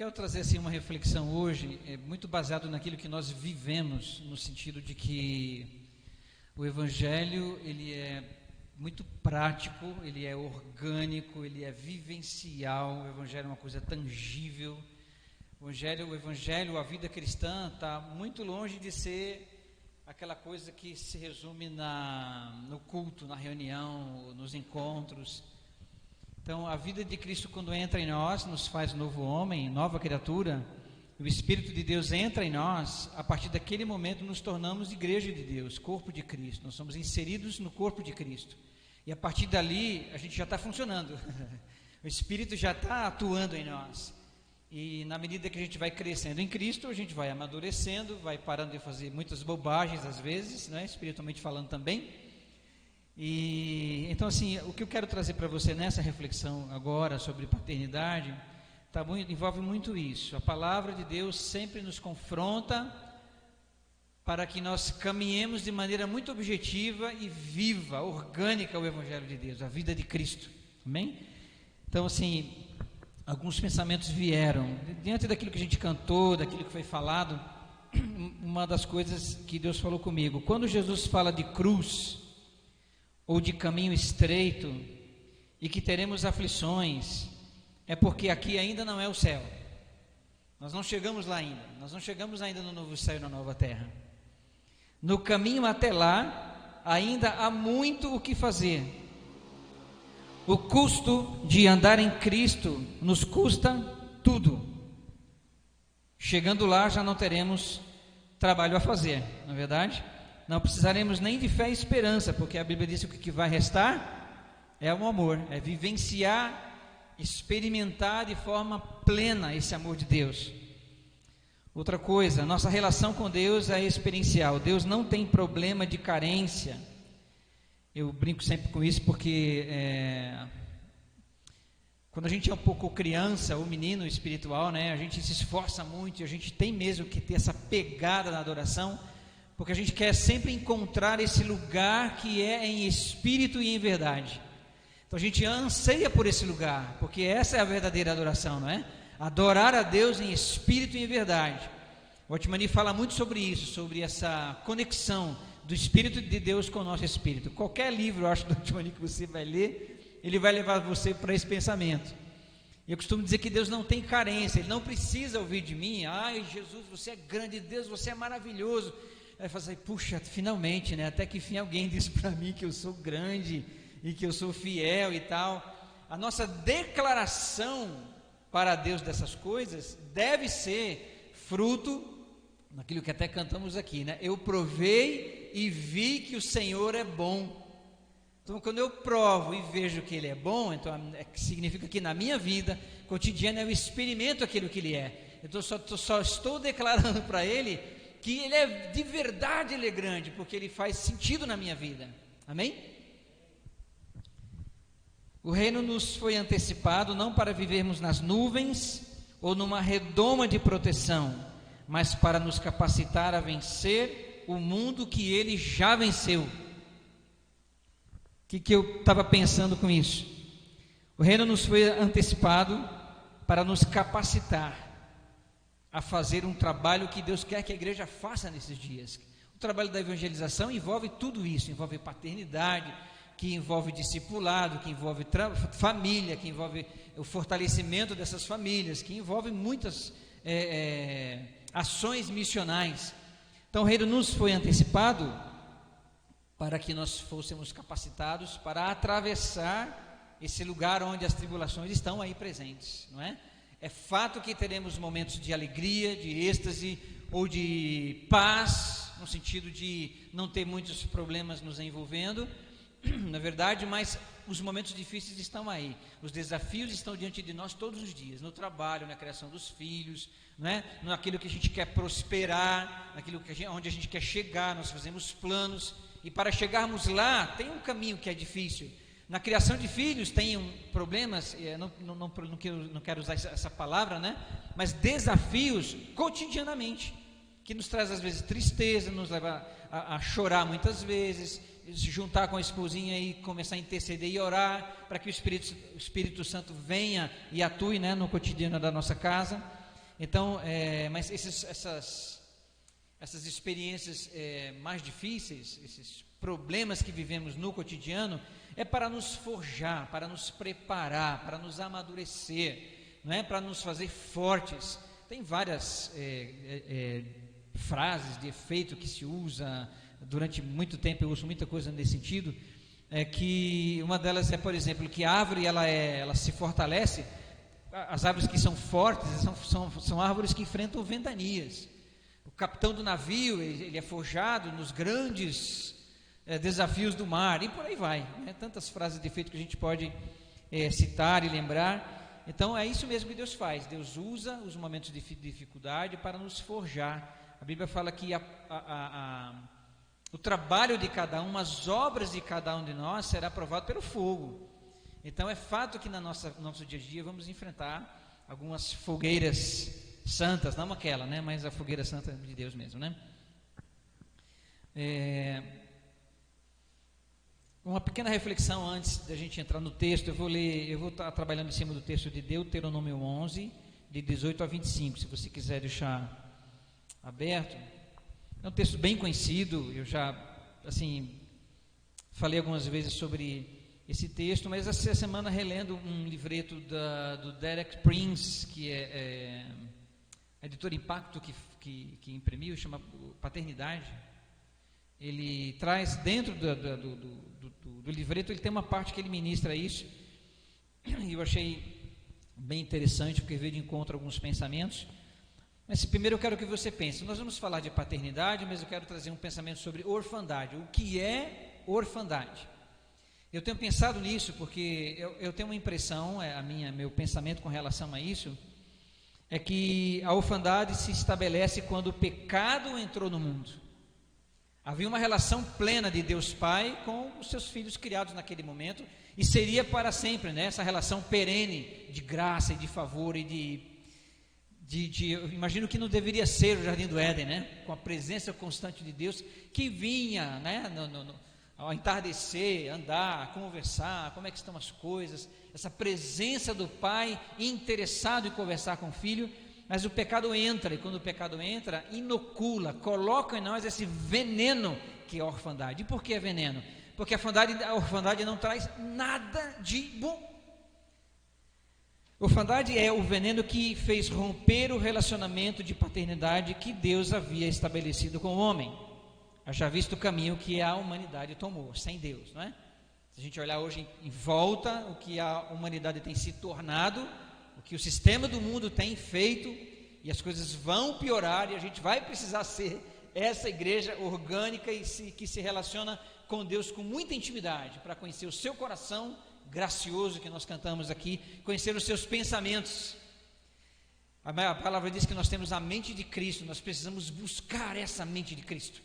quero trazer assim uma reflexão hoje, muito baseado naquilo que nós vivemos, no sentido de que o Evangelho, ele é muito prático, ele é orgânico, ele é vivencial, o Evangelho é uma coisa tangível. O Evangelho, a vida cristã está muito longe de ser aquela coisa que se resume no culto, na reunião, nos encontros. Então, a vida de Cristo, quando entra em nós, nos faz novo homem, nova criatura. O Espírito de Deus entra em nós. A partir daquele momento, nos tornamos igreja de Deus, corpo de Cristo. Nós somos inseridos no corpo de Cristo. E a partir dali, a gente já está funcionando. O Espírito já está atuando em nós. E na medida que a gente vai crescendo em Cristo, a gente vai amadurecendo, vai parando de fazer muitas bobagens às vezes, né? Espiritualmente falando também. E então assim, o que eu quero trazer para você nessa reflexão agora sobre paternidade, envolve muito isso. A palavra de Deus sempre nos confronta para que nós caminhemos de maneira muito objetiva e viva, orgânica o Evangelho de Deus, a vida de Cristo. Amém? Então assim, alguns pensamentos vieram diante daquilo que a gente cantou, daquilo que foi falado. Uma das coisas que Deus falou comigo, quando Jesus fala de cruz ou de caminho estreito e que teremos aflições, é porque aqui ainda não é o céu. Nós não chegamos lá ainda, nós não chegamos ainda no novo céu e na nova terra. No caminho até lá ainda há muito o que fazer. O custo de andar em Cristo nos custa tudo. Chegando lá já não teremos trabalho a fazer, não é verdade? Não precisaremos nem de fé e esperança, porque a Bíblia diz que o que vai restar é o amor, é vivenciar, experimentar de forma plena esse amor de Deus. Outra coisa, nossa relação com Deus é experiencial. Deus não tem problema de carência. Eu brinco sempre com isso porque quando a gente é um pouco criança ou menino espiritual, né, a gente se esforça muito e a gente tem mesmo que ter essa pegada na adoração, porque a gente quer sempre encontrar esse lugar que é em espírito e em verdade. Então a gente anseia por esse lugar, porque essa é a verdadeira adoração, não é? Adorar a Deus em espírito e em verdade. O Otmani fala muito sobre isso, sobre essa conexão do Espírito de Deus com o nosso espírito. Qualquer livro, eu acho, do Otmani que você vai ler, ele vai levar você para esse pensamento. Eu costumo dizer que Deus não tem carência, Ele não precisa ouvir de mim, ai Jesus, você é grande, Deus, você é maravilhoso. Aí fala assim, puxa, finalmente, né? Até que enfim alguém disse para mim que eu sou grande e que eu sou fiel e tal. A nossa declaração para Deus dessas coisas deve ser fruto daquilo que até cantamos aqui, né? Eu provei e vi que o Senhor é bom. Então, quando eu provo e vejo que Ele é bom, então significa que na minha vida cotidiana eu experimento aquilo que Ele é. Então, só estou declarando para Ele que Ele é de verdade, Ele é grande, porque Ele faz sentido na minha vida. Amém? O reino nos foi antecipado não para vivermos nas nuvens ou numa redoma de proteção, mas para nos capacitar a vencer o mundo que Ele já venceu. O que eu estava pensando com isso? O reino nos foi antecipado para nos capacitar a fazer um trabalho que Deus quer que a igreja faça nesses dias. O trabalho da evangelização envolve tudo isso, envolve paternidade, que envolve discipulado, que envolve família, que envolve o fortalecimento dessas famílias, que envolve muitas ações missionais. Então o reino nos foi antecipado para que nós fôssemos capacitados para atravessar esse lugar onde as tribulações estão aí presentes, não é? É fato que teremos momentos de alegria, de êxtase ou de paz, no sentido de não ter muitos problemas nos envolvendo, na verdade, mas os momentos difíceis estão aí, os desafios estão diante de nós todos os dias, no trabalho, na criação dos filhos, não é? Naquilo que a gente quer prosperar, onde a gente quer chegar, nós fazemos planos, e para chegarmos lá, tem um caminho que é difícil. Na criação de filhos tem problemas, não quero usar essa palavra, né? Mas desafios cotidianamente, que nos traz às vezes tristeza, nos leva a chorar muitas vezes, se juntar com a esposinha e começar a interceder e orar, para que o Espírito Santo venha e atue, né, no cotidiano da nossa casa. Então, mas essas experiências mais difíceis, esses problemas que vivemos no cotidiano, é para nos forjar, para nos preparar, para nos amadurecer, não é? Para nos fazer fortes. Tem várias frases de efeito que se usa durante muito tempo, eu uso muita coisa nesse sentido, que uma delas é, por exemplo, que a árvore ela se fortalece. As árvores que são fortes são árvores que enfrentam ventanias. O capitão do navio, ele é forjado nos grandes desafios do mar, e por aí vai, né? Tantas frases de efeito que a gente pode citar e lembrar. Então é isso mesmo que Deus faz. Deus usa os momentos de dificuldade para nos forjar. A Bíblia fala que o trabalho de cada um, as obras de cada um de nós será provado pelo fogo. Então é fato que no nosso dia a dia vamos enfrentar algumas fogueiras santas, não aquela, né, mas a fogueira santa de Deus mesmo, né? Uma pequena reflexão antes da gente entrar no texto. Eu vou estar trabalhando em cima do texto de Deuteronômio 11, de 18 a 25, se você quiser deixar aberto. É um texto bem conhecido, eu já, falei algumas vezes sobre esse texto, mas essa semana relendo um livreto do Derek Prince, que é a editora Impacto que imprimiu, chama Paternidade. Ele traz dentro do livreto, ele tem uma parte que ele ministra isso, e eu achei bem interessante, porque veio de encontro a alguns pensamentos. Mas primeiro eu quero que você pense, nós vamos falar de paternidade, mas eu quero trazer um pensamento sobre orfandade. O que é orfandade? Eu tenho pensado nisso porque eu tenho uma impressão, meu pensamento com relação a isso, é que a orfandade se estabelece quando o pecado entrou no mundo. Havia uma relação plena de Deus Pai com os seus filhos criados naquele momento, e seria para sempre, né? Essa relação perene de graça e de favor e eu imagino que não deveria ser o Jardim do Éden, né? Com a presença constante de Deus que vinha, né? Ao entardecer, andar, conversar, como é que estão as coisas, essa presença do Pai interessado em conversar com o Filho. Mas o pecado entra, e quando o pecado entra, inocula, coloca em nós esse veneno que é a orfandade. E por que é veneno? Porque a orfandade não traz nada de bom. Orfandade é o veneno que fez romper o relacionamento de paternidade que Deus havia estabelecido com o homem. Já visto o caminho que a humanidade tomou, sem Deus, não é? Se a gente olhar hoje em volta, o que a humanidade tem se tornado, o que o sistema do mundo tem feito, e as coisas vão piorar, e a gente vai precisar ser essa igreja orgânica que se relaciona com Deus com muita intimidade, para conhecer o seu coração gracioso que nós cantamos aqui, conhecer os seus pensamentos. A palavra diz que nós temos a mente de Cristo, nós precisamos buscar essa mente de Cristo.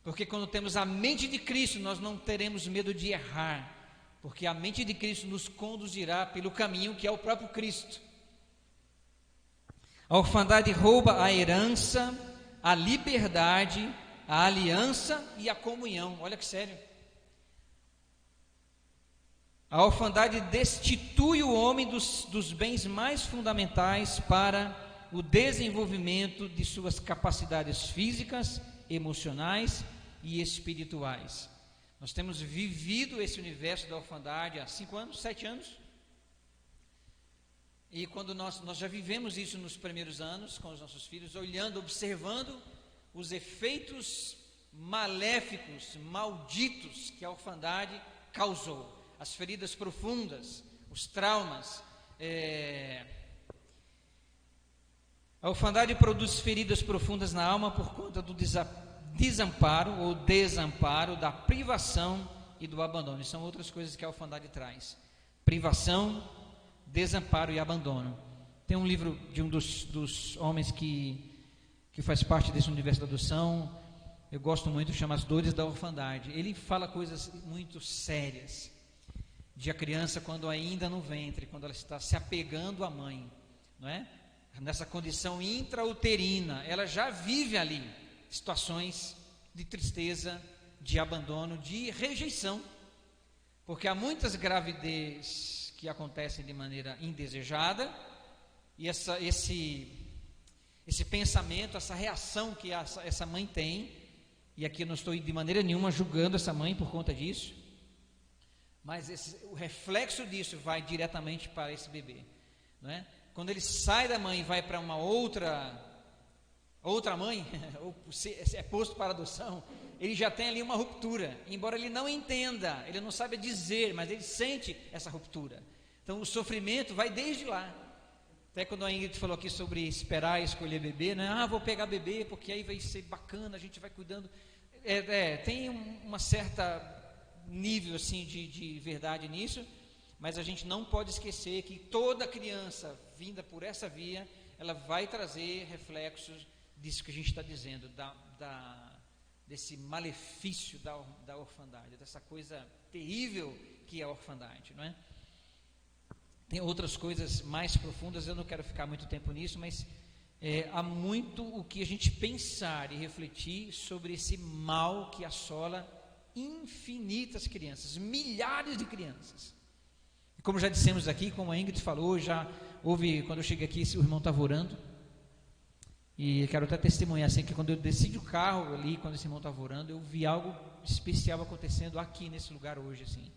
Porque quando temos a mente de Cristo, nós não teremos medo de errar, porque a mente de Cristo nos conduzirá pelo caminho que é o próprio Cristo. A orfandade rouba a herança, a liberdade, a aliança e a comunhão. Olha que sério. A orfandade destitui o homem dos bens mais fundamentais para o desenvolvimento de suas capacidades físicas, emocionais e espirituais. Nós temos vivido esse universo da orfandade há 5 anos, 7 anos. E quando nós já vivemos isso nos primeiros anos com os nossos filhos, olhando, observando os efeitos maléficos, malditos que a orfandade causou. As feridas profundas, os traumas. A orfandade produz feridas profundas na alma por conta do desamparo ou desamparo, da privação e do abandono. E são outras coisas que a orfandade traz: privação, desamparo e abandono. Tem um livro de um dos homens que faz parte desse universo da adoção, eu gosto muito, chama As Dores da Orfandade. Ele fala coisas muito sérias de a criança quando ainda no ventre, quando ela está se apegando à mãe, não é? Nessa condição intrauterina, ela já vive ali situações de tristeza, de abandono, de rejeição, porque há muitas gravidez que acontecem de maneira indesejada, e esse pensamento, essa reação que essa mãe tem, e aqui eu não estou de maneira nenhuma julgando essa mãe por conta disso, mas o reflexo disso vai diretamente para esse bebê, não é? Quando ele sai da mãe e vai para uma outra mãe, ou é posto para adoção, ele já tem ali uma ruptura, embora ele não entenda, ele não saiba dizer, mas ele sente essa ruptura. Então o sofrimento vai desde lá. Até quando a Ingrid falou aqui sobre esperar e escolher bebê, né? Vou pegar bebê porque aí vai ser bacana, a gente vai cuidando. Tem uma certa nível assim de verdade nisso, mas a gente não pode esquecer que toda criança vinda por essa via, ela vai trazer reflexos disso que a gente está dizendo, desse malefício da orfandade, dessa coisa terrível que é a orfandade, não é? Tem outras coisas mais profundas, eu não quero ficar muito tempo nisso, mas há muito o que a gente pensar e refletir sobre esse mal que assola infinitas crianças, milhares de crianças. E como já dissemos aqui, como a Ingrid falou, já houve, quando eu cheguei aqui, o irmão estava orando, e quero até testemunhar assim, que quando eu desci do carro ali, quando esse irmão estava orando, eu vi algo especial acontecendo aqui nesse lugar hoje, assim.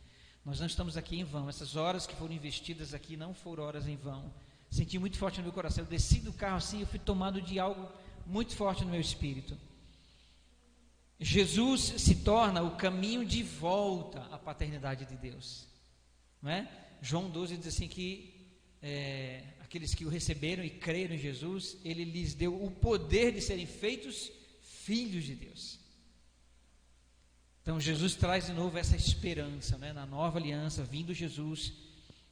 Nós não estamos aqui em vão, essas horas que foram investidas aqui não foram horas em vão. Senti muito forte no meu coração, eu desci do carro assim, eu fui tomado de algo muito forte no meu espírito. Jesus se torna o caminho de volta à paternidade de Deus, não é? João 12 diz assim que aqueles que o receberam e creram em Jesus, ele lhes deu o poder de serem feitos filhos de Deus. Então Jesus traz de novo essa esperança, né? Na nova aliança, vindo Jesus,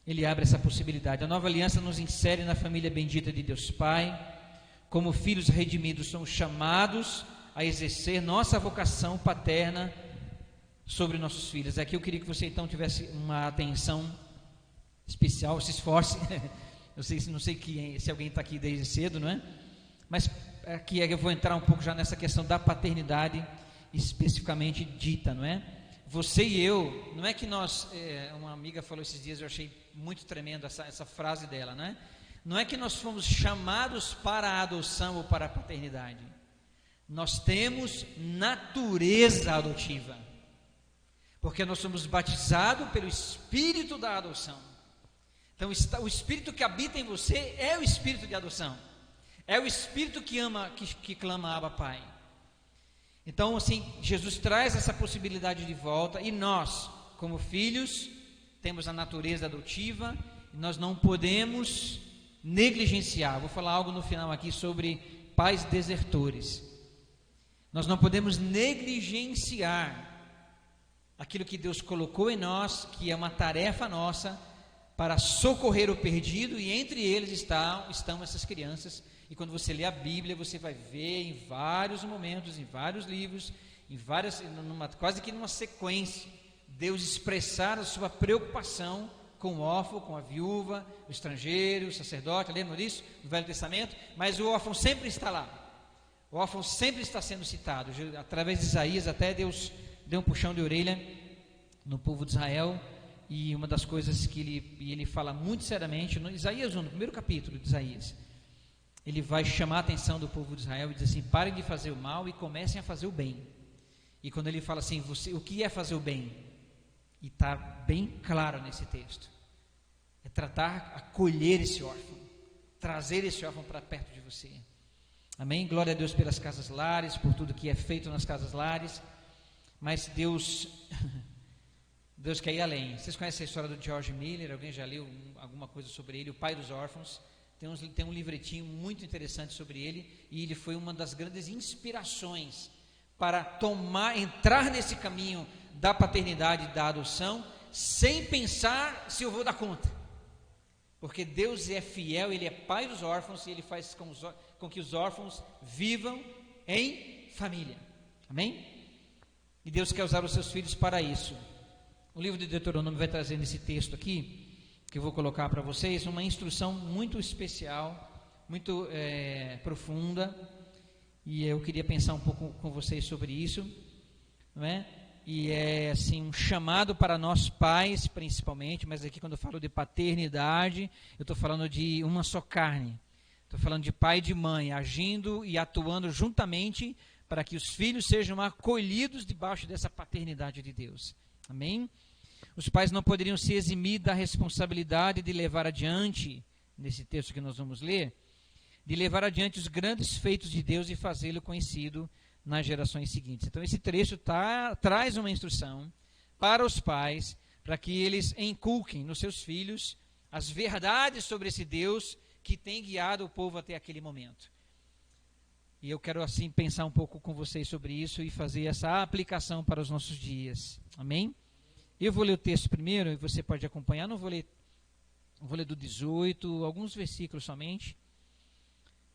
ele abre essa possibilidade. A nova aliança nos insere na família bendita de Deus Pai. Como filhos redimidos, somos chamados a exercer nossa vocação paterna sobre nossos filhos. Aqui eu queria que você então tivesse uma atenção especial, se esforce. Eu não sei se alguém está aqui desde cedo, não é? Mas aqui eu vou entrar um pouco já nessa questão da paternidade especificamente dita, não é? Você e eu, não é que nós, uma amiga falou esses dias, eu achei muito tremendo essa frase dela, né? Não é que nós fomos chamados para a adoção ou para a paternidade, nós temos natureza adotiva, porque nós somos batizados pelo Espírito da adoção. Então o Espírito que habita em você é o Espírito de adoção, é o Espírito que ama, que clama Abba Pai. Então assim, Jesus traz essa possibilidade de volta, e nós, como filhos, temos a natureza adotiva, e nós não podemos negligenciar. Vou falar algo no final aqui sobre pais desertores. Nós não podemos negligenciar aquilo que Deus colocou em nós, que é uma tarefa nossa, para socorrer o perdido, e entre eles estão essas crianças. E quando você lê a Bíblia, você vai ver em vários momentos, em vários livros, quase que numa sequência, Deus expressar a sua preocupação com o órfão, com a viúva, o estrangeiro, o sacerdote. Lembra disso no Velho Testamento? Mas o órfão sempre está lá, o órfão sempre está sendo citado. Através de Isaías, até Deus deu um puxão de orelha no povo de Israel. E uma das coisas que ele fala muito seriamente, no Isaías 1, no primeiro capítulo de Isaías, ele vai chamar a atenção do povo de Israel e diz assim: parem de fazer o mal e comecem a fazer o bem. E quando ele fala assim, o que é fazer o bem? E está bem claro nesse texto, é tratar, acolher esse órfão, trazer esse órfão para perto de você. Amém? Glória a Deus pelas casas lares, por tudo que é feito nas casas lares. Mas Deus quer ir além. Vocês conhecem a história do George Miller? Alguém já leu alguma coisa sobre ele? O pai dos órfãos. Tem um livretinho muito interessante sobre ele, e ele foi uma das grandes inspirações para entrar nesse caminho da paternidade e da adoção, sem pensar se eu vou dar conta, porque Deus é fiel, Ele é pai dos órfãos, e Ele faz com que os órfãos vivam em família. Amém? E Deus quer usar os seus filhos para isso. O livro de Deuteronômio vai trazer nesse texto aqui, que eu vou colocar para vocês, uma instrução muito especial, muito profunda, e eu queria pensar um pouco com vocês sobre isso, não é? E é assim um chamado para nós pais principalmente, mas aqui quando eu falo de paternidade, eu estou falando de uma só carne. Estou falando de pai e de mãe, agindo e atuando juntamente para que os filhos sejam acolhidos debaixo dessa paternidade de Deus. Amém? Os pais não poderiam se eximir da responsabilidade de levar adiante, nesse texto que nós vamos ler, de levar adiante os grandes feitos de Deus e fazê-lo conhecido nas gerações seguintes. Então esse trecho traz uma instrução para os pais, para que eles inculquem nos seus filhos as verdades sobre esse Deus que tem guiado o povo até aquele momento. E eu quero assim pensar um pouco com vocês sobre isso e fazer essa aplicação para os nossos dias. Amém? Eu vou ler o texto primeiro e você pode acompanhar. Não vou ler do 18, alguns versículos somente,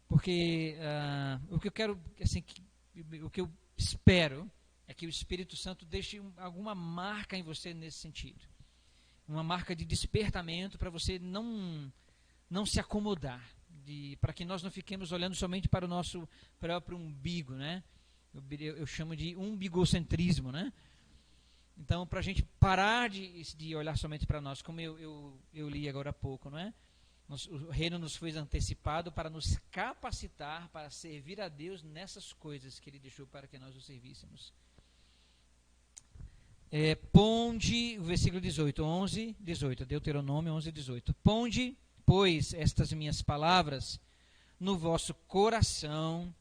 porque o que eu quero, assim, o que eu espero é que o Espírito Santo deixe alguma marca em você nesse sentido. Uma marca de despertamento para você não se acomodar, para que nós não fiquemos olhando somente para o nosso próprio umbigo, né? Eu chamo de umbigocentrismo, né? Então, para a gente parar de olhar somente para nós, como eu li agora há pouco, não é? O reino nos foi antecipado para nos capacitar para servir a Deus nessas coisas que Ele deixou para que nós o servíssemos. Ponde, o versículo 18, 11, 18, Deuteronômio 11, 18. Ponde, pois, estas minhas palavras no vosso coração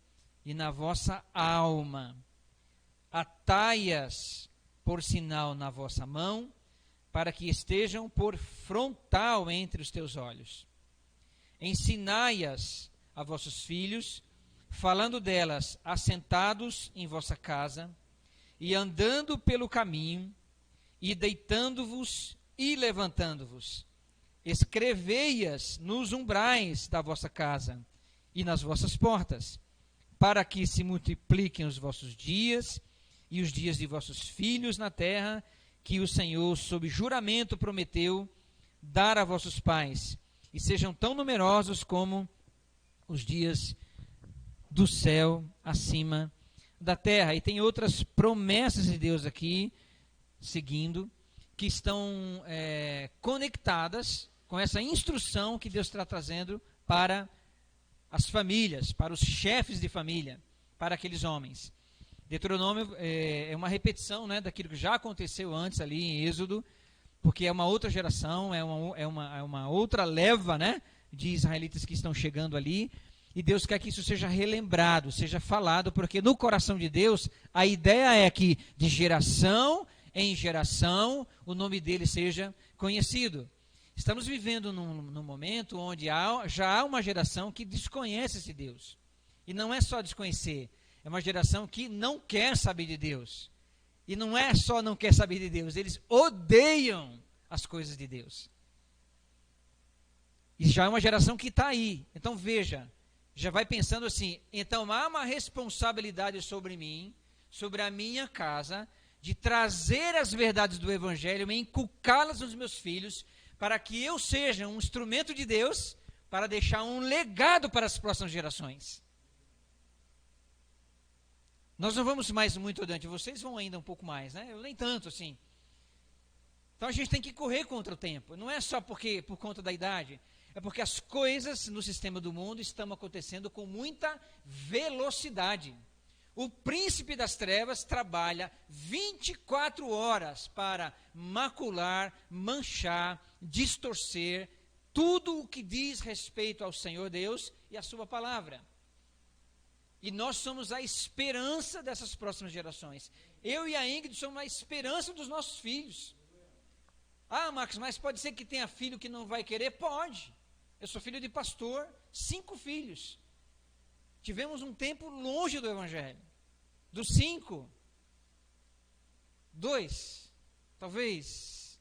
e na vossa alma, atai-as por sinal na vossa mão, para que estejam por frontal entre os teus olhos. Ensinai-as a vossos filhos, falando delas assentados em vossa casa, e andando pelo caminho, e deitando-vos e levantando-vos. Escrevei-as nos umbrais da vossa casa e nas vossas portas, para que se multipliquem os vossos dias e os dias de vossos filhos na terra, que o Senhor, sob juramento, prometeu dar a vossos pais, e sejam tão numerosos como os dias do céu acima da terra. E tem outras promessas de Deus aqui, seguindo, que estão conectadas com essa instrução que Deus está trazendo para as famílias, para os chefes de família, para aqueles homens. Deuteronômio é uma repetição, né, daquilo que já aconteceu antes ali em Êxodo, porque é uma outra geração, é uma outra leva, né, de israelitas que estão chegando ali, e Deus quer que isso seja relembrado, seja falado, porque no coração de Deus a ideia é que de geração em geração o nome dele seja conhecido. Estamos vivendo num momento onde já há uma geração que desconhece esse Deus. E não é só desconhecer, é uma geração que não quer saber de Deus. E não é só não quer saber de Deus, eles odeiam as coisas de Deus. E já é uma geração que está aí. Então veja, já vai pensando assim, então há uma responsabilidade sobre mim, sobre a minha casa, de trazer as verdades do Evangelho e inculcá-las nos meus filhos, para que eu seja um instrumento de Deus, para deixar um legado para as próximas gerações. Nós não vamos mais muito adiante, vocês vão ainda um pouco mais, né? Eu nem tanto assim. Então a gente tem que correr contra o tempo, não é só por conta da idade, é porque as coisas no sistema do mundo estão acontecendo com muita velocidade. O príncipe das trevas trabalha 24 horas para macular, manchar, distorcer tudo o que diz respeito ao Senhor Deus e à sua palavra. E nós somos a esperança dessas próximas gerações. Eu e a Ingrid somos a esperança dos nossos filhos. Ah, Marcos, mas pode ser que tenha filho que não vai querer? Pode. Eu sou filho de pastor, 5 filhos. Tivemos um tempo longe do Evangelho. Dos 5, 2, talvez,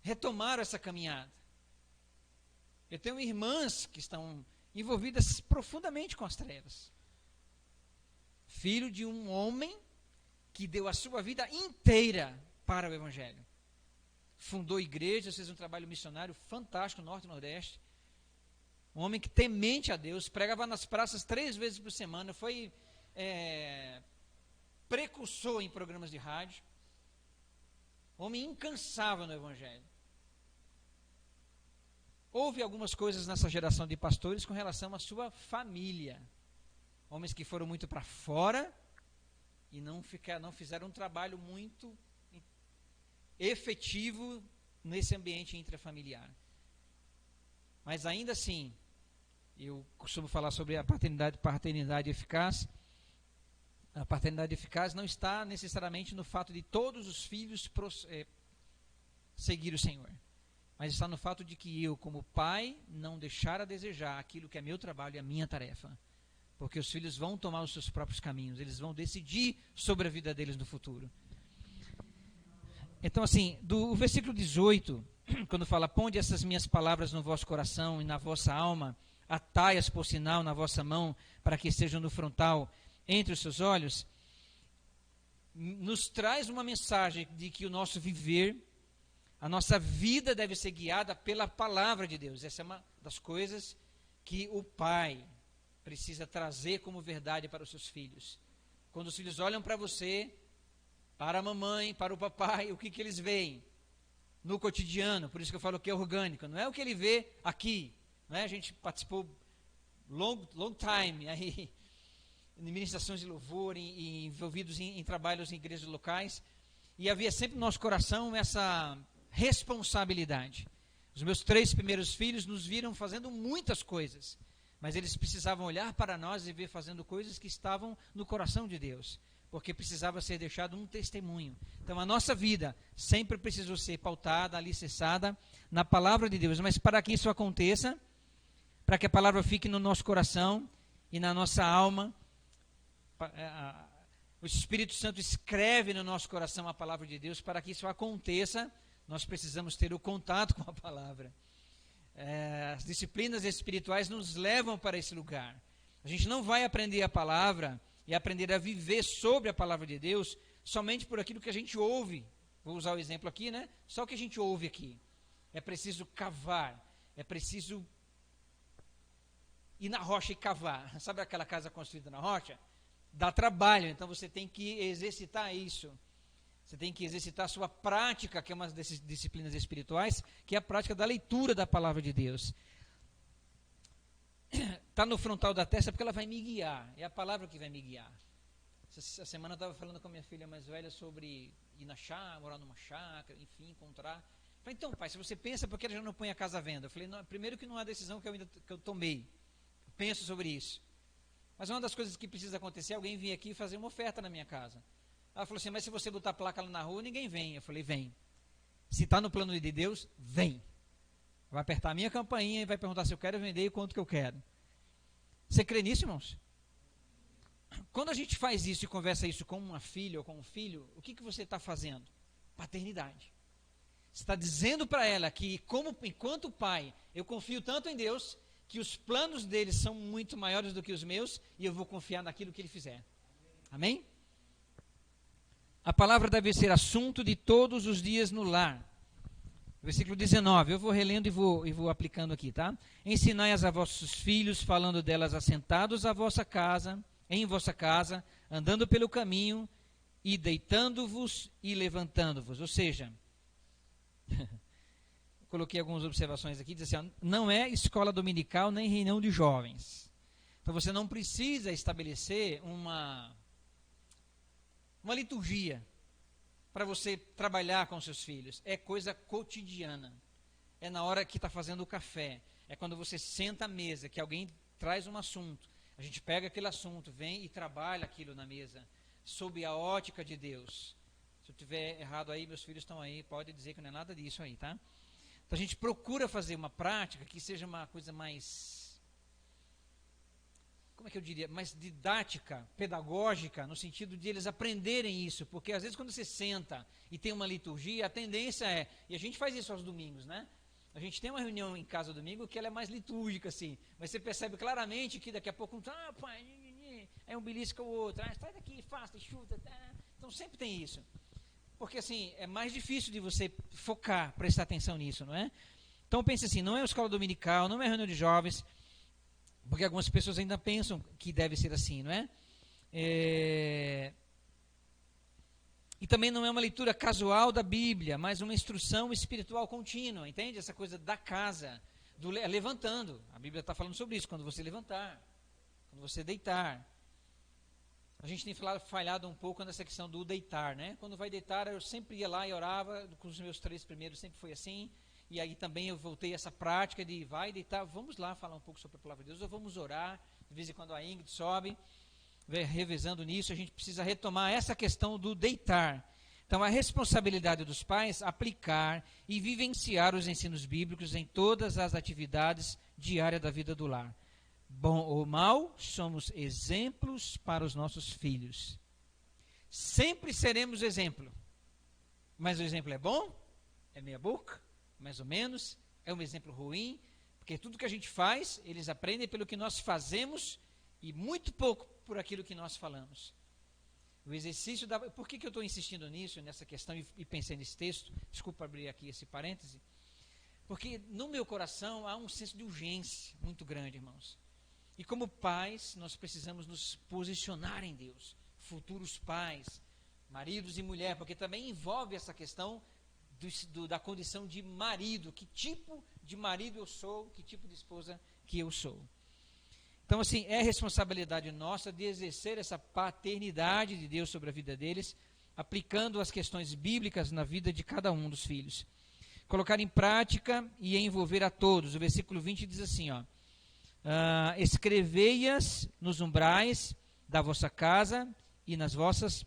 retomaram essa caminhada. Eu tenho irmãs que estão envolvidas profundamente com as trevas. Filho de um homem que deu a sua vida inteira para o Evangelho. Fundou igrejas, fez um trabalho missionário fantástico no Norte e Nordeste. Um homem que temente a Deus, pregava nas praças 3 vezes por semana, foi precursor em programas de rádio. Homem incansável no Evangelho. houve algumas coisas nessa geração de pastores com relação à sua família. Homens que foram muito para fora e não fizeram um trabalho muito efetivo nesse ambiente intrafamiliar. Mas ainda assim, eu costumo falar sobre a paternidade eficaz. A paternidade eficaz não está necessariamente no fato de todos os filhos seguir o Senhor, mas está no fato de que eu, como pai, não deixar a desejar aquilo que é meu trabalho e a minha tarefa. Porque os filhos vão tomar os seus próprios caminhos, eles vão decidir sobre a vida deles no futuro. Então, assim, do versículo 18, quando fala, ponde essas minhas palavras no vosso coração e na vossa alma, atai-as por sinal na vossa mão, para que estejam no frontal entre os seus olhos, nos traz uma mensagem de que o nosso viver, a nossa vida deve ser guiada pela palavra de Deus. Essa é uma das coisas que o pai precisa trazer como verdade para os seus filhos. Quando os filhos olham para você, para a mamãe, para o papai, o que eles veem? No cotidiano, por isso que eu falo que é orgânico, não é o que ele vê aqui, não é? A gente participou long time aí, em ministrações de louvor, e envolvidos em trabalhos em igrejas locais, e havia sempre no nosso coração essa responsabilidade. Os meus 3 primeiros filhos nos viram fazendo muitas coisas, mas eles precisavam olhar para nós e ver fazendo coisas que estavam no coração de Deus, porque precisava ser deixado um testemunho. Então a nossa vida sempre precisou ser pautada, alicerçada na palavra de Deus, mas para que isso aconteça, para que a palavra fique no nosso coração e na nossa alma, o Espírito Santo escreve no nosso coração a palavra de Deus. Para que isso aconteça, nós precisamos ter o contato com a palavra. As disciplinas espirituais nos levam para esse lugar. A gente não vai aprender a palavra e aprender a viver sobre a palavra de Deus somente por aquilo que a gente ouve. Vou usar o exemplo aqui, né? Só o que a gente ouve aqui. É preciso cavar, é preciso ir na rocha e cavar. Sabe aquela casa construída na rocha? Dá trabalho, então você tem que exercitar isso. Você tem que exercitar a sua prática, que é uma dessas disciplinas espirituais, que é a prática da leitura da palavra de Deus. Está no frontal da testa porque ela vai me guiar, é a palavra que vai me guiar. Essa semana eu estava falando com a minha filha mais velha sobre ir na chácara, morar numa chácara, enfim, encontrar. Eu falei, então pai, se você pensa, por que ela já não põe a casa à venda? Eu falei, não, primeiro que não é decisão que eu tomei, eu penso sobre isso. Mas uma das coisas que precisa acontecer é alguém vir aqui e fazer uma oferta na minha casa. Ela falou assim, mas se você botar placa lá na rua, ninguém vem. Eu falei, vem. Se está no plano de Deus, vem. Vai apertar a minha campainha e vai perguntar se eu quero vender e quanto que eu quero. Você crê nisso, irmãos? Quando a gente faz isso e conversa isso com uma filha ou com um filho, o que você está fazendo? Paternidade. Você está dizendo para ela que, enquanto pai, eu confio tanto em Deus, que os planos dele são muito maiores do que os meus, e eu vou confiar naquilo que ele fizer. Amém? A palavra deve ser assunto de todos os dias no lar. Versículo 19, eu vou relendo e vou aplicando aqui, tá? Ensinai-as a vossos filhos, falando delas assentados em vossa casa, andando pelo caminho, e deitando-vos e levantando-vos. Ou seja, coloquei algumas observações aqui, diz assim, ó, não é escola dominical nem reunião de jovens. Então você não precisa estabelecer uma liturgia para você trabalhar com seus filhos. É coisa cotidiana. É na hora que está fazendo o café. É quando você senta à mesa, que alguém traz um assunto. A gente pega aquele assunto, vem e trabalha aquilo na mesa, sob a ótica de Deus. Se eu estiver errado aí, meus filhos estão aí, pode dizer que não é nada disso aí, tá? Então a gente procura fazer uma prática que seja uma coisa mais, como é que eu diria, mais didática, pedagógica, no sentido de eles aprenderem isso, porque às vezes quando você senta e tem uma liturgia, a tendência é, e a gente faz isso aos domingos, né? A gente tem uma reunião em casa domingo que ela é mais litúrgica, assim, mas você percebe claramente que daqui a pouco, pai, aí um belisca o outro, sai daqui, faça, chuta, então sempre tem isso. Porque assim, é mais difícil de você focar, prestar atenção nisso, não é? Então pense assim, não é uma escola dominical, não é reunião de jovens, porque algumas pessoas ainda pensam que deve ser assim, não é? E também não é uma leitura casual da Bíblia, mas uma instrução espiritual contínua, entende? Essa coisa da casa. levantando. A Bíblia está falando sobre isso, quando você levantar, quando você deitar. A gente tem falhado um pouco nessa questão do deitar, né? Quando vai deitar, eu sempre ia lá e orava, com os meus 3 primeiros sempre foi assim, e aí também eu voltei a essa prática de vai deitar, vamos lá falar um pouco sobre a palavra de Deus, ou vamos orar, de vez em quando a Ingrid sobe, revezando nisso, a gente precisa retomar essa questão do deitar. Então, a responsabilidade dos pais aplicar e vivenciar os ensinos bíblicos em todas as atividades diárias da vida do lar. Bom ou mal, somos exemplos para os nossos filhos. Sempre seremos exemplo. Mas o exemplo é bom? É meia boca? Mais ou menos? É um exemplo ruim? Porque tudo que a gente faz, eles aprendem pelo que nós fazemos e muito pouco por aquilo que nós falamos. O exercício da... Por que eu estou insistindo nisso, nessa questão, e pensei nesse texto? Desculpa abrir aqui esse parêntese. Porque no meu coração há um senso de urgência muito grande, irmãos. E como pais, nós precisamos nos posicionar em Deus. Futuros pais, maridos e mulher, porque também envolve essa questão da condição de marido. Que tipo de marido eu sou, que tipo de esposa que eu sou. Então, assim, é responsabilidade nossa de exercer essa paternidade de Deus sobre a vida deles, aplicando as questões bíblicas na vida de cada um dos filhos. Colocar em prática e envolver a todos. O versículo 20 diz assim, ó. Escrevei-as nos umbrais da vossa casa e nas vossas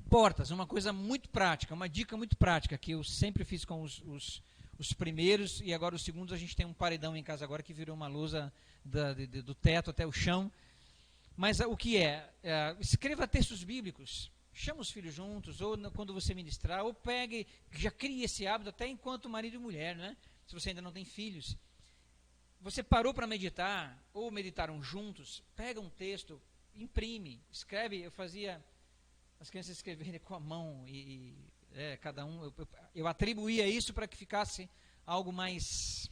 portas. Uma coisa muito prática, uma dica muito prática, que eu sempre fiz com os primeiros, e agora os segundos a gente tem um paredão em casa agora que virou uma lousa do teto até o chão. Mas o que escreva textos bíblicos, chama os filhos juntos, ou quando você ministrar, ou pegue, já crie esse hábito até enquanto marido e mulher, né? Se você ainda não tem filhos. Você parou para meditar, ou meditaram juntos, pega um texto, imprime, escreve. Eu fazia as crianças escreverem com a mão, cada um, eu atribuía isso para que ficasse algo mais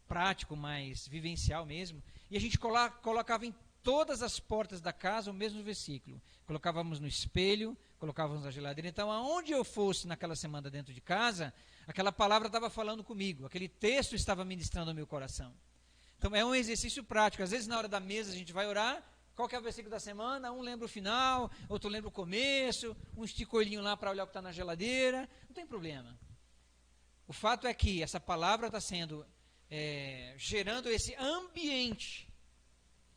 prático, mais vivencial mesmo, e a gente colocava em todas as portas da casa o mesmo versículo, colocávamos no espelho, colocávamos na geladeira. Então, aonde eu fosse naquela semana dentro de casa, aquela palavra estava falando comigo, aquele texto estava ministrando ao meu coração. Então, é um exercício prático. Às vezes, na hora da mesa, a gente vai orar, qual que é o versículo da semana? Um lembra o final, outro lembra o começo, um estica o olhinho lá para olhar o que está na geladeira, não tem problema. O fato é que essa palavra está sendo, gerando esse ambiente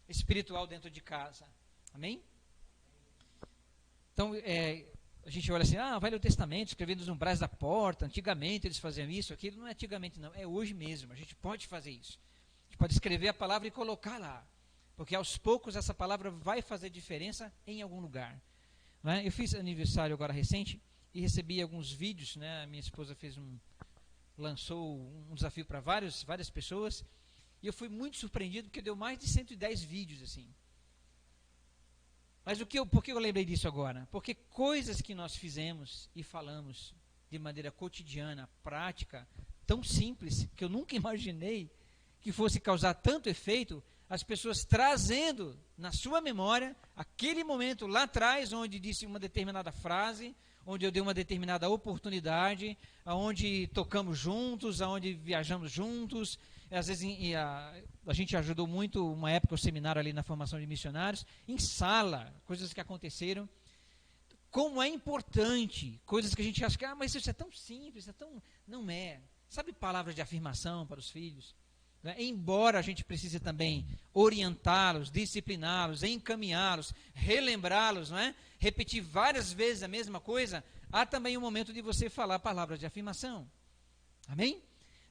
espiritual dentro de casa. Amém? Então, a gente olha assim, Velho Testamento, escrevendo nos umbrais da porta, antigamente eles faziam isso, aquilo. Não é antigamente não, é hoje mesmo, a gente pode fazer isso. A gente pode escrever a palavra e colocar lá, porque aos poucos essa palavra vai fazer diferença em algum lugar. Né? Eu fiz aniversário agora recente e recebi alguns vídeos, né? A minha esposa lançou um desafio para várias pessoas, e eu fui muito surpreendido, porque deu mais de 110 vídeos, assim. Mas por que eu lembrei disso agora? Porque coisas que nós fizemos e falamos de maneira cotidiana, prática, tão simples, que eu nunca imaginei que fosse causar tanto efeito, as pessoas trazendo na sua memória aquele momento lá atrás, onde disse uma determinada frase, onde eu dei uma determinada oportunidade, onde tocamos juntos, onde viajamos juntos. Às vezes a gente ajudou muito, uma época, o seminário ali na formação de missionários, em sala, coisas que aconteceram. Como é importante, coisas que a gente acha que, mas isso é tão simples, não é. Sabe, palavras de afirmação para os filhos? Né? Embora a gente precise também orientá-los, discipliná-los, encaminhá-los, relembrá-los, não é? Repetir várias vezes a mesma coisa, há também um momento de você falar palavras de afirmação. Amém?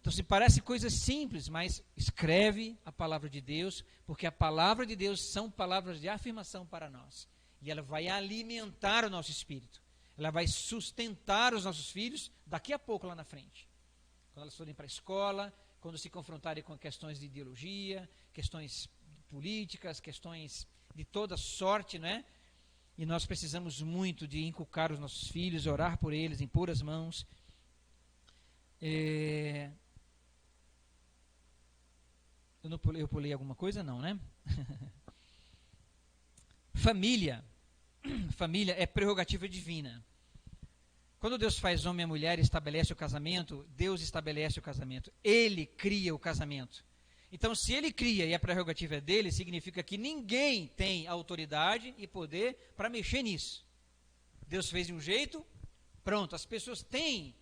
Então, se parece coisas simples, mas escreve a palavra de Deus, porque a palavra de Deus são palavras de afirmação para nós. E ela vai alimentar o nosso espírito. Ela vai sustentar os nossos filhos daqui a pouco lá na frente. Quando elas forem para a escola, quando se confrontarem com questões de ideologia, questões políticas, questões de toda sorte, não é? E nós precisamos muito de inculcar os nossos filhos, orar por eles, impor as mãos. Eu pulei alguma coisa? Não, né? Família é prerrogativa divina. Quando Deus faz homem e mulher e estabelece o casamento, Deus estabelece o casamento. Ele cria o casamento. Então, se ele cria e a prerrogativa é dele, significa que ninguém tem autoridade e poder para mexer nisso. Deus fez de um jeito, pronto. As pessoas têm,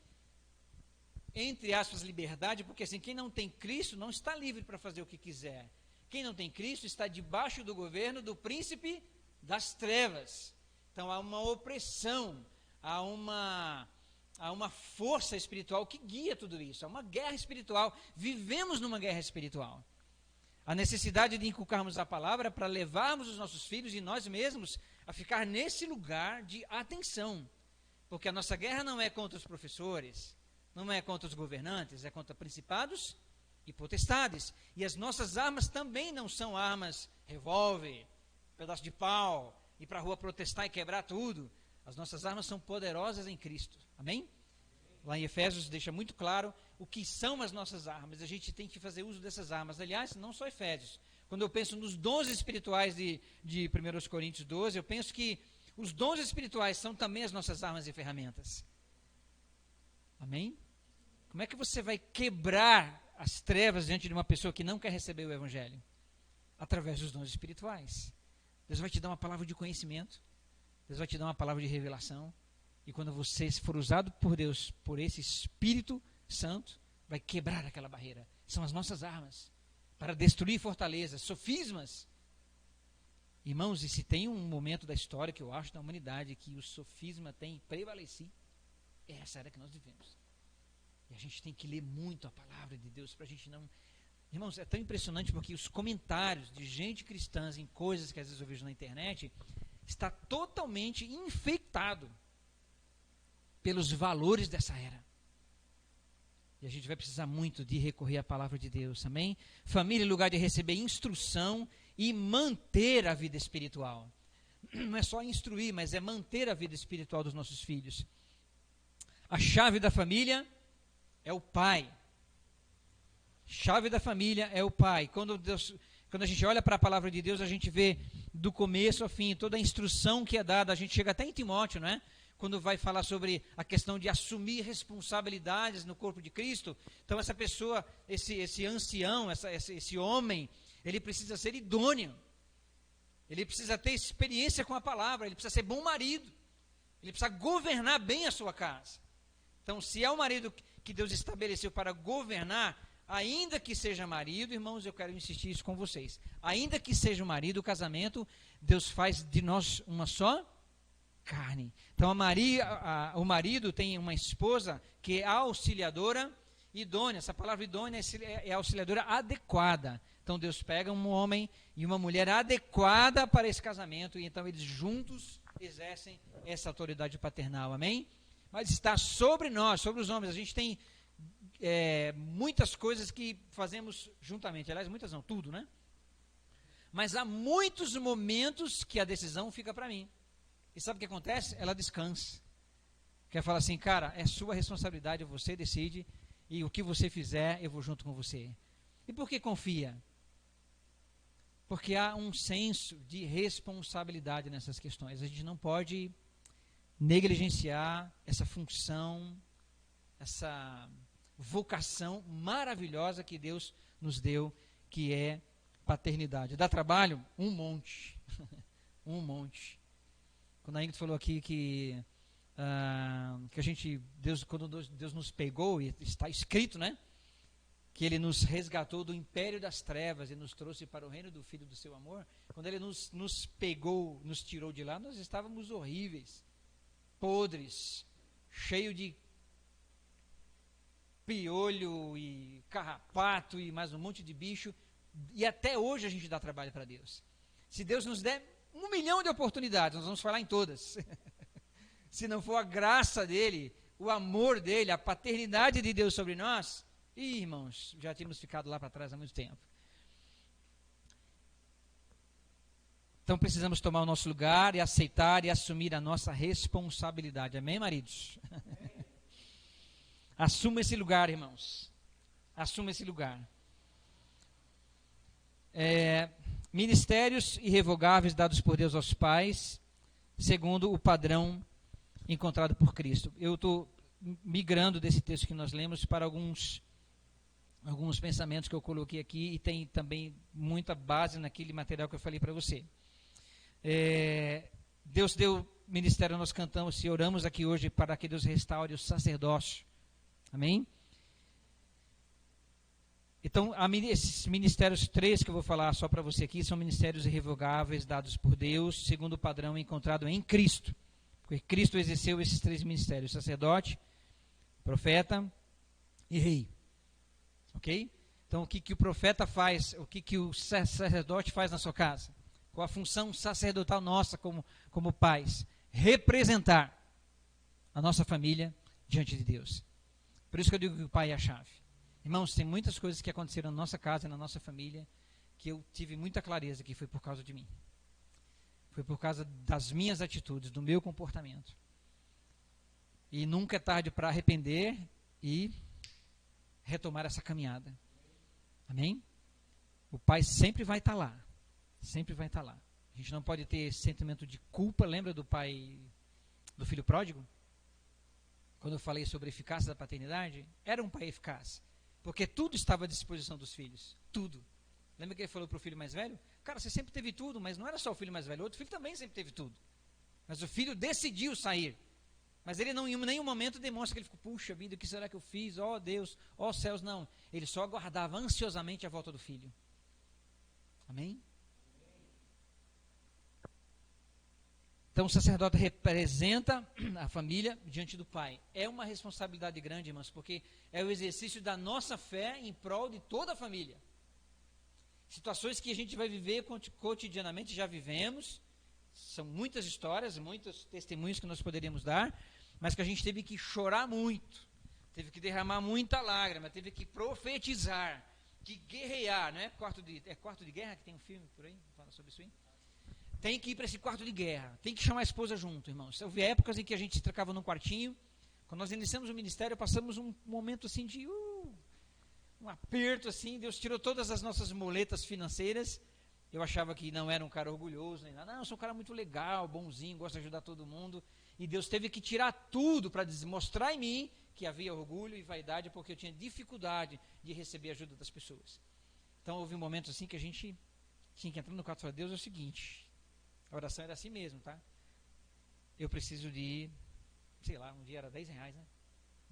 entre aspas, liberdade, porque assim, quem não tem Cristo não está livre para fazer o que quiser. Quem não tem Cristo está debaixo do governo do príncipe das trevas. Então, há uma opressão, há uma força espiritual que guia tudo isso. Há uma guerra espiritual. Vivemos numa guerra espiritual. A necessidade de inculcarmos a palavra para levarmos os nossos filhos e nós mesmos a ficar nesse lugar de atenção. Porque a nossa guerra não é contra os professores, não é contra os governantes, é contra principados e potestades. E as nossas armas também não são armas revólver, pedaço de pau, ir para a rua protestar e quebrar tudo. As nossas armas são poderosas em Cristo. Amém? Lá em Efésios deixa muito claro o que são as nossas armas. A gente tem que fazer uso dessas armas. Aliás, não só Efésios. Quando eu penso nos dons espirituais de 1 Coríntios 12, eu penso que os dons espirituais são também as nossas armas e ferramentas. Amém? Como é que você vai quebrar as trevas diante de uma pessoa que não quer receber o Evangelho? Através dos dons espirituais. Deus vai te dar uma palavra de conhecimento. Deus vai te dar uma palavra de revelação. E quando você for usado por Deus, por esse Espírito Santo, vai quebrar aquela barreira. São as nossas armas para destruir fortalezas, sofismas. Irmãos, e se tem um momento da história que eu acho da humanidade que o sofisma tem prevalecido, é essa era que nós vivemos. E a gente tem que ler muito a palavra de Deus para a gente não... Irmãos, é tão impressionante porque os comentários de gente cristã em coisas que às vezes eu vejo na internet está totalmente infectado pelos valores dessa era. E a gente vai precisar muito de recorrer à palavra de Deus, amém? Família, lugar de receber instrução e manter a vida espiritual. Não é só instruir, mas é manter a vida espiritual dos nossos filhos. A chave da família é o pai. Chave da família é o pai. Quando a gente olha para a palavra de Deus, a gente vê do começo ao fim toda a instrução que é dada. A gente chega até em Timóteo, não é? Quando vai falar sobre a questão de assumir responsabilidades no corpo de Cristo. Então essa pessoa, esse ancião, esse homem, ele precisa ser idôneo. Ele precisa ter experiência com a palavra, ele precisa ser bom marido. Ele precisa governar bem a sua casa. Então, se é o marido que Deus estabeleceu para governar, ainda que seja marido, irmãos, eu quero insistir isso com vocês. Ainda que seja o marido, o casamento, Deus faz de nós uma só carne. Então, o marido tem uma esposa que é auxiliadora idônea. Essa palavra idônea é auxiliadora adequada. Então, Deus pega um homem e uma mulher adequada para esse casamento, e então eles juntos exercem essa autoridade paternal. Amém? Mas está sobre nós, sobre os homens. A gente tem muitas coisas que fazemos juntamente. Aliás, muitas não, tudo, né? Mas há muitos momentos que a decisão fica para mim. E sabe o que acontece? Ela descansa. Quer falar assim, cara, é sua responsabilidade, você decide, e o que você fizer, eu vou junto com você. E por que confia? Porque há um senso de responsabilidade nessas questões. A gente não pode negligenciar essa função, essa vocação maravilhosa que Deus nos deu, que é paternidade. Dá trabalho? Um monte. Um monte. Quando a Ingrid falou aqui que a gente, quando Deus nos pegou, e está escrito, né? Que Ele nos resgatou do império das trevas e nos trouxe para o reino do Filho do seu amor. Quando Ele nos pegou, nos tirou de lá, nós estávamos horríveis, podres, cheio de piolho e carrapato e mais um monte de bicho. E até hoje a gente dá trabalho para Deus. Se Deus nos der 1 milhão de oportunidades, nós vamos falar em todas. Se não for a graça dEle, o amor dEle, a paternidade de Deus sobre nós, irmãos, já tínhamos ficado lá para trás há muito tempo. Então precisamos tomar o nosso lugar e aceitar e assumir a nossa responsabilidade. Amém, maridos? Assuma esse lugar, irmãos. Assuma esse lugar. Ministérios irrevogáveis dados por Deus aos pais, segundo o padrão encontrado por Cristo. Eu estou migrando desse texto que nós lemos para alguns pensamentos que eu coloquei aqui, e tem também muita base naquele material que eu falei para você. Deus deu ministério, nós cantamos e oramos aqui hoje para que Deus restaure o sacerdócio. Amém? Então, esses ministérios 3 que eu vou falar só para você aqui, são ministérios irrevogáveis dados por Deus, segundo o padrão encontrado em Cristo. Porque Cristo exerceu esses 3 ministérios: sacerdote, profeta e rei. Ok? Então, o que o profeta faz, o que o sacerdote faz na sua casa? Qual a função sacerdotal nossa como pais? Representar a nossa família diante de Deus. Por isso que eu digo que o pai é a chave. Irmãos, tem muitas coisas que aconteceram na nossa casa e na nossa família que eu tive muita clareza que foi por causa de mim. Foi por causa das minhas atitudes, do meu comportamento. E nunca é tarde para arrepender e retomar essa caminhada. Amém? O pai sempre vai estar lá. Sempre vai estar lá. A gente não pode ter esse sentimento de culpa. Lembra do do filho pródigo? Quando eu falei sobre a eficácia da paternidade, era um pai eficaz. Porque tudo estava à disposição dos filhos. Tudo. Lembra que ele falou para o filho mais velho? Cara, você sempre teve tudo, mas não era só o filho mais velho. O outro filho também sempre teve tudo. Mas o filho decidiu sair. Mas ele não, em nenhum momento, demonstra que ele ficou, puxa vida, o que será que eu fiz? Ó Deus, ó céus, não. Ele só aguardava ansiosamente a volta do filho. Amém? Então, o sacerdote representa a família diante do pai. É uma responsabilidade grande, irmãos, porque é o exercício da nossa fé em prol de toda a família. Situações que a gente vai viver cotidianamente, já vivemos. São muitas histórias, muitos testemunhos que nós poderíamos dar, mas que a gente teve que chorar muito, teve que derramar muita lágrima, teve que profetizar, que guerrear, não é? Quarto de Guerra, que tem um filme por aí, fala sobre isso aí? Tem que ir para esse quarto de guerra, tem que chamar a esposa junto, irmãos. Houve épocas em que a gente se trancava num quartinho. Quando nós iniciamos o ministério, passamos um momento assim de um aperto assim. Deus tirou todas as nossas muletas financeiras. Eu achava que não era um cara orgulhoso, nem nada. Não, eu sou um cara muito legal, bonzinho, gosto de ajudar todo mundo. E Deus teve que tirar tudo para mostrar em mim que havia orgulho e vaidade, porque eu tinha dificuldade de receber a ajuda das pessoas. Então houve um momento assim que a gente tinha que entrar no quarto e falar: Deus, é o seguinte, a oração era assim mesmo, tá? Eu preciso de, sei lá, um dia era R$10, né?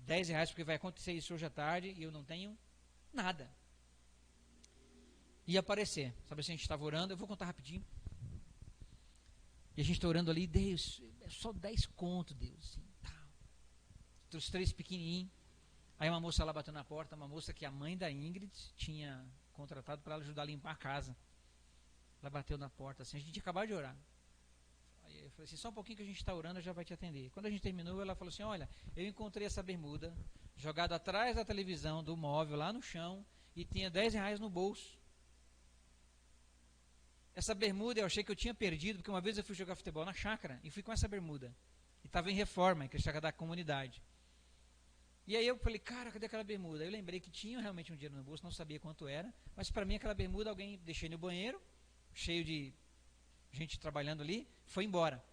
R$10, porque vai acontecer isso hoje à tarde e eu não tenho nada. Ia aparecer, sabe, assim, a gente estava orando, eu vou contar rapidinho. E a gente está orando ali, Deus, é só 10 conto, Deus, assim, tal. Os 3 pequenininhos. Aí uma moça lá bateu na porta, uma moça que a mãe da Ingrid tinha contratado para ela ajudar a limpar a casa. Ela bateu na porta, assim, a gente tinha acabado de orar. Aí eu falei assim, só um pouquinho que a gente está orando, já vai te atender. Quando a gente terminou, ela falou assim, olha, eu encontrei essa bermuda, jogada atrás da televisão, do móvel, lá no chão, e tinha R$10 no bolso. Essa bermuda eu achei que eu tinha perdido, porque uma vez eu fui jogar futebol na chácara, e fui com essa bermuda. E estava em reforma, que é a chácara da comunidade. E aí eu falei, cara, cadê aquela bermuda? Aí eu lembrei que tinha realmente um dinheiro no bolso, não sabia quanto era, mas para mim aquela bermuda alguém deixei no banheiro, cheio de gente trabalhando ali, foi embora.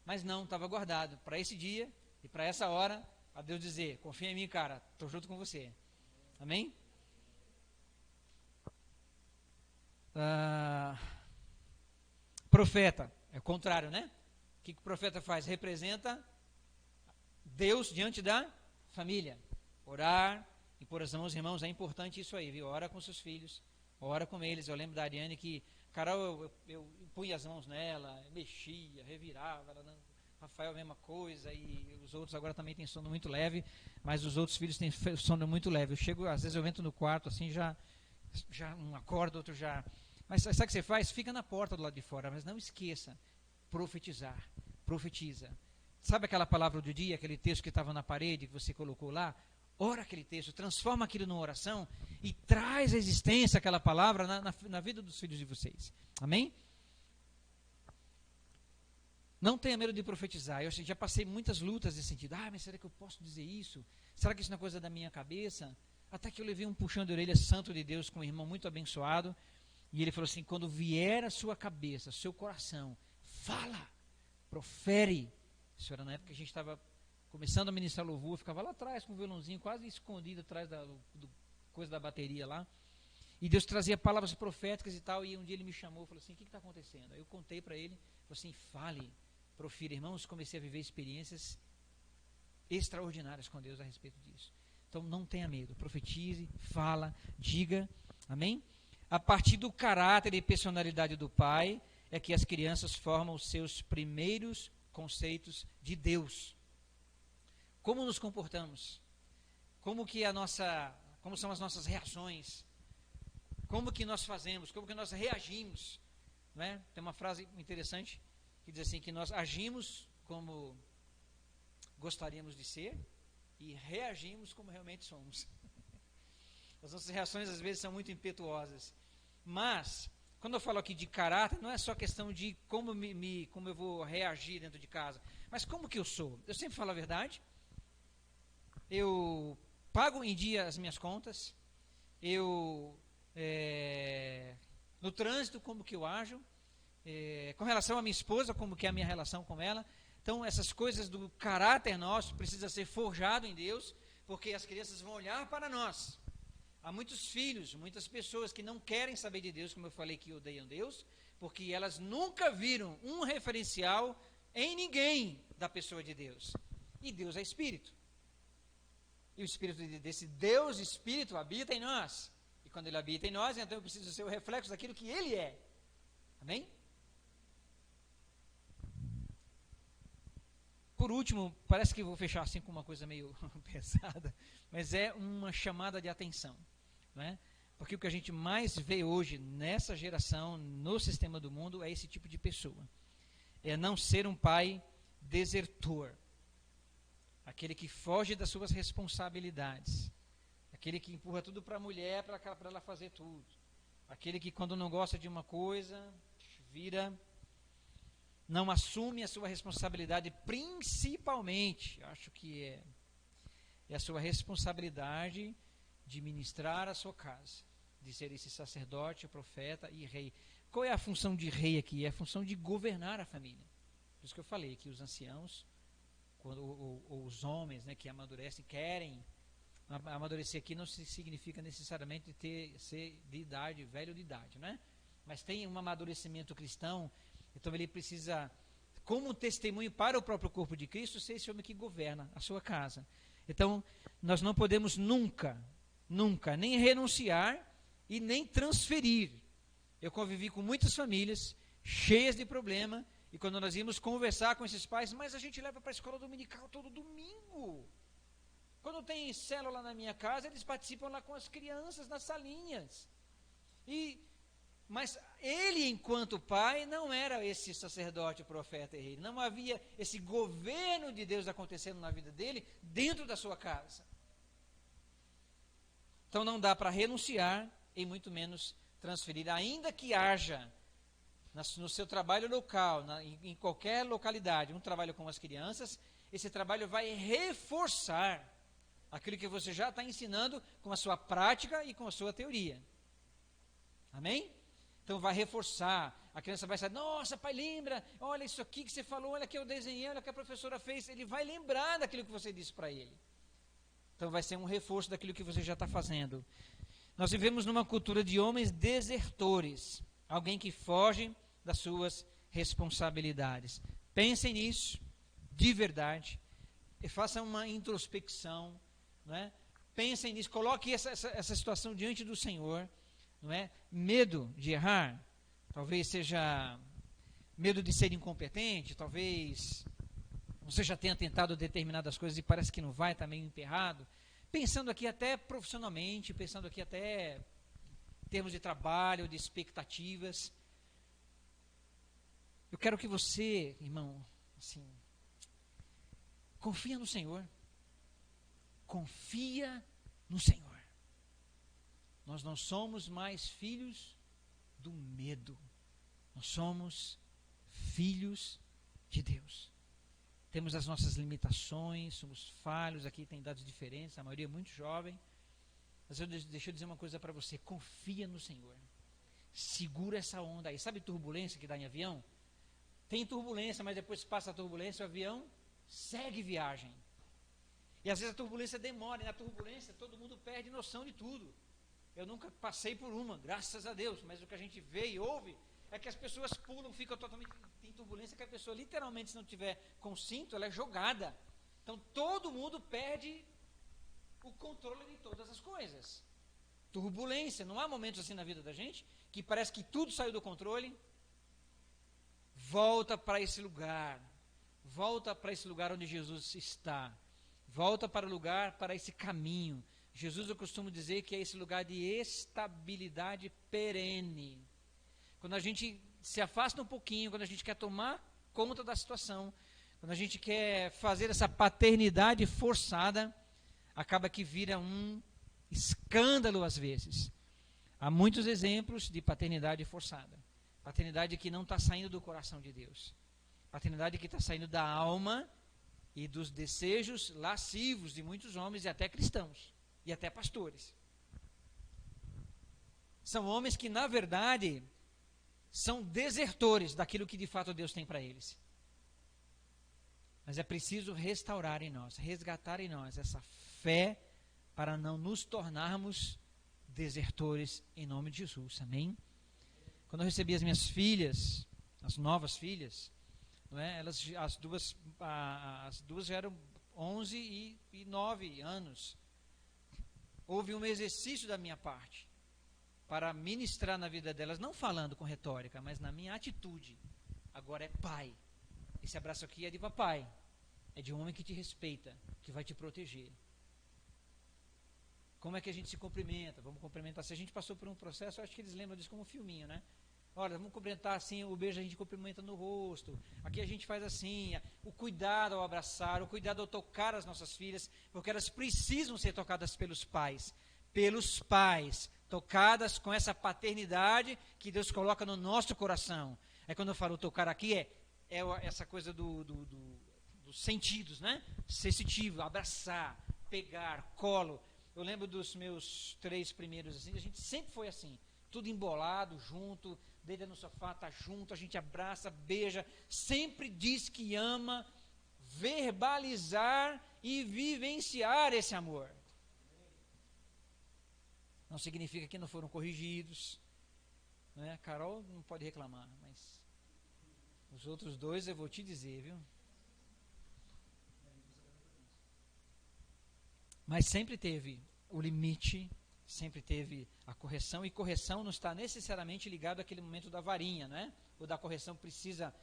Mas não, estava guardado para esse dia e para essa hora, a Deus dizer, confia em mim, cara, estou junto com você. Amém? Profeta, é o contrário, né? O que o profeta faz? Representa Deus diante da família. Orar, impor as mãos, irmãos, é importante isso aí, viu? Ora com seus filhos, ora com eles. Eu lembro da Ariane que, Carol, eu punha as mãos nela, mexia, revirava, ela não, Rafael a mesma coisa, e os outros agora também têm sono muito leve, mas os outros filhos têm sono muito leve. Eu chego, às vezes eu entro no quarto assim, já um acorda, outro já... Mas sabe o que você faz? Fica na porta do lado de fora, mas não esqueça, profetizar, profetiza. Sabe aquela palavra do dia, aquele texto que estava na parede, que você colocou lá? Ora aquele texto, transforma aquilo numa oração e traz à existência aquela palavra na vida dos filhos de vocês. Amém? Não tenha medo de profetizar. Eu já passei muitas lutas nesse sentido. Mas será que eu posso dizer isso? Será que isso não é coisa da minha cabeça? Até que eu levei um puxão de orelha santo de Deus com um irmão muito abençoado. E ele falou assim, quando vier a sua cabeça, seu coração, fala, profere Isso era na época que a gente estava começando a ministrar louvor, eu ficava lá atrás com o violãozinho quase escondido atrás do coisa da bateria lá. E Deus trazia palavras proféticas e tal, e um dia ele me chamou e falou assim, o que está acontecendo? Aí eu contei para ele, falou assim, fale, profira. Irmãos, comecei a viver experiências extraordinárias com Deus a respeito disso. Então não tenha medo, profetize, fala, diga, amém? A partir do caráter e personalidade do pai, é que as crianças formam os seus primeiros conceitos de Deus. Como nos comportamos? Como são as nossas reações? Como que nós fazemos? Como que nós reagimos? Não é? Tem uma frase interessante que diz assim, que nós agimos como gostaríamos de ser e reagimos como realmente somos. As nossas reações às vezes são muito impetuosas. Mas, quando eu falo aqui de caráter, não é só questão de como eu vou reagir dentro de casa, mas como que eu sou. Eu sempre falo a verdade, eu pago em dia as minhas contas, no trânsito, como que eu ajo, com relação à minha esposa, como que é a minha relação com ela. Então, essas coisas do caráter nosso precisa ser forjado em Deus, porque as crianças vão olhar para nós. Há muitos filhos, muitas pessoas que não querem saber de Deus, como eu falei, que odeiam Deus, porque elas nunca viram um referencial em ninguém da pessoa de Deus. E Deus é Espírito. E o Espírito desse Deus Espírito habita em nós. E quando Ele habita em nós, então eu preciso ser o reflexo daquilo que Ele é. Amém? Por último, parece que vou fechar assim com uma coisa meio pesada, mas é uma chamada de atenção, não é? Porque o que a gente mais vê hoje nessa geração, no sistema do mundo, é esse tipo de pessoa. É não ser um pai desertor, aquele que foge das suas responsabilidades, aquele que empurra tudo para a mulher para ela fazer tudo, aquele que quando não gosta de uma coisa, não assume a sua responsabilidade, principalmente, acho que é a sua responsabilidade de ministrar a sua casa, de ser esse sacerdote, profeta e rei. Qual é a função de rei aqui? É a função de governar a família. Por isso que eu falei que os anciãos, ou os homens, né, que amadurecem, querem amadurecer aqui, não significa necessariamente ser de idade, velho de idade, né? Mas tem um amadurecimento cristão. Então ele precisa, como um testemunho para o próprio corpo de Cristo, ser esse homem que governa a sua casa. Então, nós não podemos nunca, nem renunciar e nem transferir. Eu convivi com muitas famílias cheias de problema, e quando nós íamos conversar com esses pais, mas a gente leva para a escola dominical todo domingo. Quando tem célula na minha casa, eles participam lá com as crianças nas salinhas. Mas ele, enquanto pai, não era esse sacerdote, profeta e rei. Não havia esse governo de Deus acontecendo na vida dele, dentro da sua casa. Então não dá para renunciar e muito menos transferir, ainda que haja no seu trabalho local, em qualquer localidade, um trabalho com as crianças, esse trabalho vai reforçar aquilo que você já está ensinando com a sua prática e com a sua teoria. Amém? Então vai reforçar, a criança vai saber, nossa pai, lembra, olha isso aqui que você falou, olha que eu desenhei, olha que a professora fez, ele vai lembrar daquilo que você disse para ele. Então vai ser um reforço daquilo que você já está fazendo. Nós vivemos numa cultura de homens desertores, alguém que foge das suas responsabilidades. Pensem nisso, de verdade, e façam uma introspecção, não é? Pensem nisso, coloquem essa situação diante do Senhor. Não é? Medo de errar, talvez seja medo de ser incompetente, talvez você já tenha tentado determinadas coisas e parece que não vai, está meio emperrado. Pensando aqui até profissionalmente, pensando aqui até em termos de trabalho, de expectativas. Eu quero que você, irmão, assim, confia no Senhor. Confia no Senhor. Nós não somos mais filhos do medo. Nós somos filhos de Deus. Temos as nossas limitações, somos falhos, aqui tem dados diferentes, a maioria é muito jovem. Mas deixa eu dizer uma coisa para você, confia no Senhor. Segura essa onda aí. Sabe turbulência que dá em avião? Tem turbulência, mas depois passa a turbulência, o avião segue viagem. E às vezes a turbulência demora, e na turbulência todo mundo perde noção de tudo. Eu nunca passei por uma, graças a Deus, mas o que a gente vê e ouve é que as pessoas pulam, ficam totalmente em turbulência, que a pessoa literalmente, se não tiver com cinto, ela é jogada. Então todo mundo perde o controle de todas as coisas. Turbulência, não há momentos assim na vida da gente, que parece que tudo saiu do controle. Volta para esse lugar onde Jesus está. Volta para o lugar, para esse caminho. Jesus, eu costumo dizer que é esse lugar de estabilidade perene. Quando a gente se afasta um pouquinho, quando a gente quer tomar conta da situação, quando a gente quer fazer essa paternidade forçada, acaba que vira um escândalo às vezes. Há muitos exemplos de paternidade forçada. Paternidade que não está saindo do coração de Deus. Paternidade que está saindo da alma e dos desejos lascivos de muitos homens e até cristãos. E até pastores. São homens que, na verdade, são desertores daquilo que de fato Deus tem para eles. Mas é preciso restaurar em nós, resgatar em nós essa fé para não nos tornarmos desertores em nome de Jesus. Amém? Quando eu recebi as minhas filhas, as novas filhas, não é? As duas já eram 11 e 9 anos. Houve um exercício da minha parte para ministrar na vida delas, não falando com retórica, mas na minha atitude. Agora é pai. Esse abraço aqui é de papai. É de um homem que te respeita, que vai te proteger. Como é que a gente se cumprimenta? Vamos cumprimentar. Se a gente passou por um processo, eu acho que eles lembram disso como um filminho, né? Olha, vamos cumprimentar assim, o beijo a gente cumprimenta no rosto. Aqui a gente faz assim, o cuidado ao abraçar, o cuidado ao tocar as nossas filhas, porque elas precisam ser tocadas pelos pais. Pelos pais, tocadas com essa paternidade que Deus coloca no nosso coração. É quando eu falo tocar aqui, é essa coisa dos sentidos, né? Sensitivo, abraçar, pegar, colo. Eu lembro dos meus 3 primeiros, assim, a gente sempre foi assim, tudo embolado, junto, deita no sofá, tá junto, a gente abraça, beija, sempre diz que ama, verbalizar e vivenciar esse amor. Não significa que não foram corrigidos, né? A Carol não pode reclamar, mas os outros 2 eu vou te dizer, viu? Mas sempre teve o limite, sempre teve a correção, e correção não está necessariamente ligado àquele momento da varinha, né? Ou da correção precisa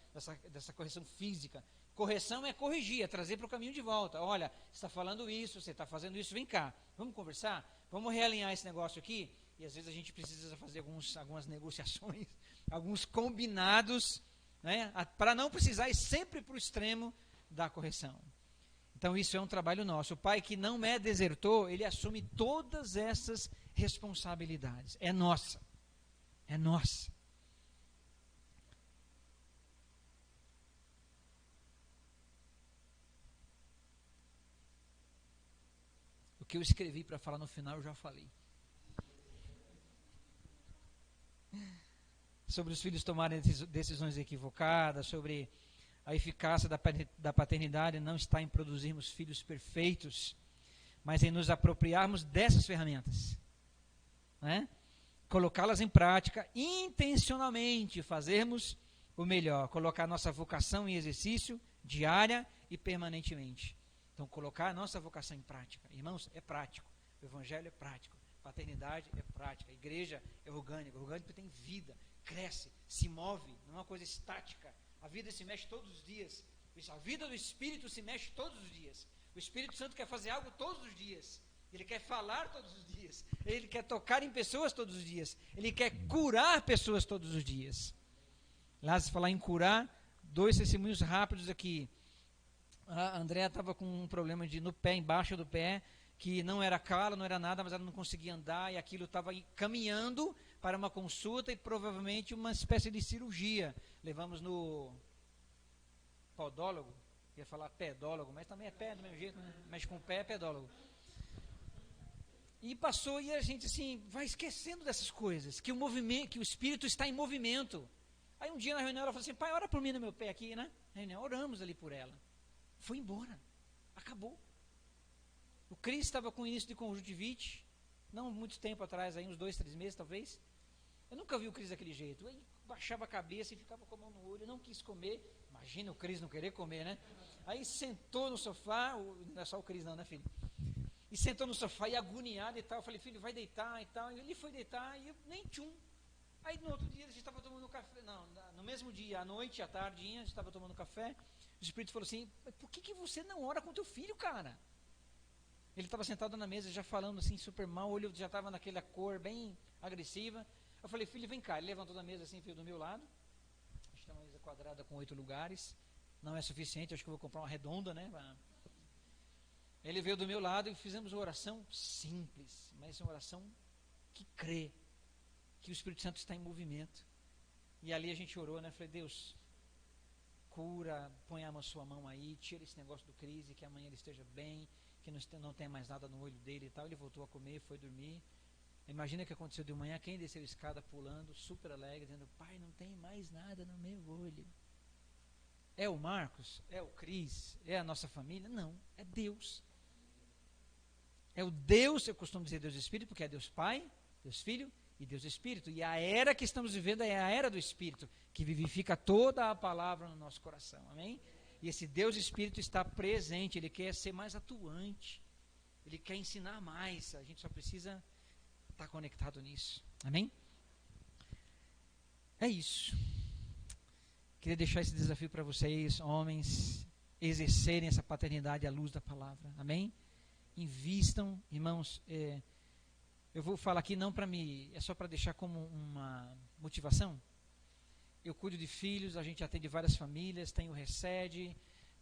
dessa correção física. Correção é corrigir, é trazer para o caminho de volta. Olha, você está falando isso, você está fazendo isso, vem cá, vamos conversar? Vamos realinhar esse negócio aqui? E às vezes a gente precisa fazer algumas negociações, alguns combinados, né? Para não precisar ir sempre para o extremo da correção. Então isso é um trabalho nosso. O pai que não é desertor, ele assume todas essas responsabilidades. É nossa. É nossa. O que eu escrevi para falar no final, eu já falei. Sobre os filhos tomarem decisões equivocadas, sobre a eficácia da paternidade não está em produzirmos filhos perfeitos, mas em nos apropriarmos dessas ferramentas, né? Colocá-las em prática intencionalmente, fazermos o melhor, colocar nossa vocação em exercício diária e permanentemente. Então, colocar a nossa vocação em prática. Irmãos, é prático. O evangelho é prático. Paternidade é prática. A igreja é orgânica. O orgânico tem vida, cresce, se move, não é uma coisa estática. A vida se mexe todos os dias. A vida do Espírito se mexe todos os dias. O Espírito Santo quer fazer algo todos os dias. Ele quer falar todos os dias. Ele quer tocar em pessoas todos os dias. Ele quer curar pessoas todos os dias. Lá, se falar em curar, 2 testemunhos rápidos aqui. A Andréa estava com um problema no pé, embaixo do pé, que não era calo, não era nada, mas ela não conseguia andar, e aquilo estava caminhando para uma consulta e provavelmente uma espécie de cirurgia. Levamos no podólogo, ia falar pedólogo, mas também é pé do mesmo jeito, né? Mexe com o pé, é pedólogo. E passou, e a gente assim, vai esquecendo dessas coisas, que o movimento, que o Espírito está em movimento. Aí um dia na reunião ela falou assim, pai, ora por mim no meu pé aqui, né? Na reunião, oramos ali por ela. Foi embora. Acabou. O Cris estava com início de conjuntivite, não muito tempo atrás, aí uns 2, 3 meses talvez. Eu nunca vi o Cris daquele jeito. Ele baixava a cabeça e ficava com a mão no olho, não quis comer. Imagina o Cris não querer comer, né? Aí sentou no sofá, não é só o Cris não, né, filho? E sentou no sofá e agoniado e tal. Eu falei, filho, vai deitar e tal. E ele foi deitar e eu nem tchum. Aí no outro dia a gente estava tomando café, não, no mesmo dia, à noite, à tardinha, a gente estava tomando café. O Espírito falou assim, por que você não ora com teu filho, cara? Ele estava sentado na mesa já falando assim super mal, o olho já estava naquela cor bem agressiva. Eu falei, filho, vem cá. Ele levantou da mesa assim, veio do meu lado. A gente tem uma mesa quadrada com 8 lugares. Não é suficiente, acho que eu vou comprar uma redonda, né? Ele veio do meu lado e fizemos uma oração simples, mas uma oração que crê que o Espírito Santo está em movimento. E ali a gente orou, né? Falei, Deus, cura, põe a sua mão aí, tira esse negócio do crise, que amanhã ele esteja bem, que não tenha mais nada no olho dele e tal. Ele voltou a comer, foi dormir. Imagina o que aconteceu de manhã, quem desceu a escada pulando, super alegre, dizendo, pai, não tem mais nada no meu olho. É o Marcos? É o Cris? É a nossa família? Não, é Deus. É o Deus, eu costumo dizer Deus Espírito, porque é Deus Pai, Deus Filho e Deus Espírito. E a era que estamos vivendo é a era do Espírito, que vivifica toda a palavra no nosso coração, amém? E esse Deus Espírito está presente, ele quer ser mais atuante, ele quer ensinar mais, a gente só precisa estar conectado nisso, amém? É isso. Queria deixar esse desafio para vocês, homens, exercerem essa paternidade à luz da palavra, amém? Invistam, irmãos, eu vou falar aqui não para me, é só para deixar como uma motivação. Eu cuido de filhos, a gente atende várias famílias, tenho Recede,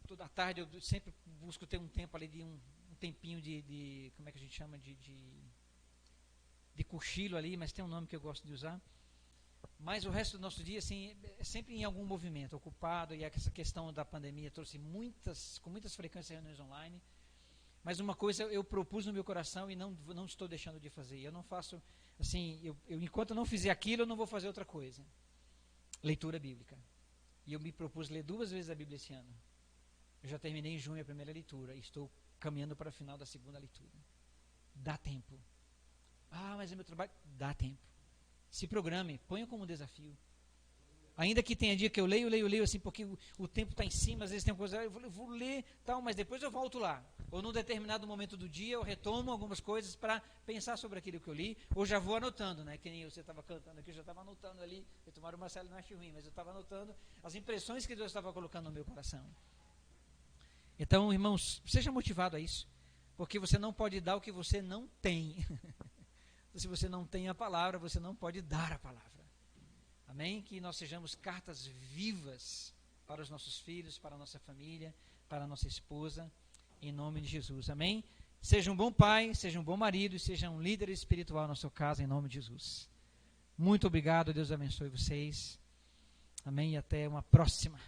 toda tarde eu sempre busco ter um tempo ali de um tempinho de como é que a gente chama, de cochilo ali, mas tem um nome que eu gosto de usar. Mas o resto do nosso dia, assim, é sempre em algum movimento, ocupado, e essa questão da pandemia trouxe com muitas frequências reuniões online. Mas uma coisa eu propus no meu coração e não estou deixando de fazer. Eu não faço, assim, enquanto eu não fizer aquilo, eu não vou fazer outra coisa. Leitura bíblica. E eu me propus ler 2 vezes a Bíblia esse ano. Eu já terminei em junho a primeira leitura e estou caminhando para o final da segunda leitura. Dá tempo. Ah, mas é meu trabalho. Dá tempo. Se programe, ponha como desafio. Ainda que tenha dia que eu leio, assim, porque o tempo está em cima, às vezes tem uma coisa, eu vou ler, tal, mas depois eu volto lá. Ou num determinado momento do dia eu retomo algumas coisas para pensar sobre aquilo que eu li, ou já vou anotando, né? Que nem você estava cantando aqui, eu já estava anotando ali, eu tomara o Marcelo não acho ruim, mas eu estava anotando as impressões que Deus estava colocando no meu coração. Então, irmãos, seja motivado a isso, porque você não pode dar o que você não tem. Se você não tem a palavra, você não pode dar a palavra. Amém? Que nós sejamos cartas vivas para os nossos filhos, para a nossa família, para a nossa esposa, em nome de Jesus. Amém? Seja um bom pai, seja um bom marido e seja um líder espiritual na sua casa, em nome de Jesus. Muito obrigado, Deus abençoe vocês. Amém? E até uma próxima.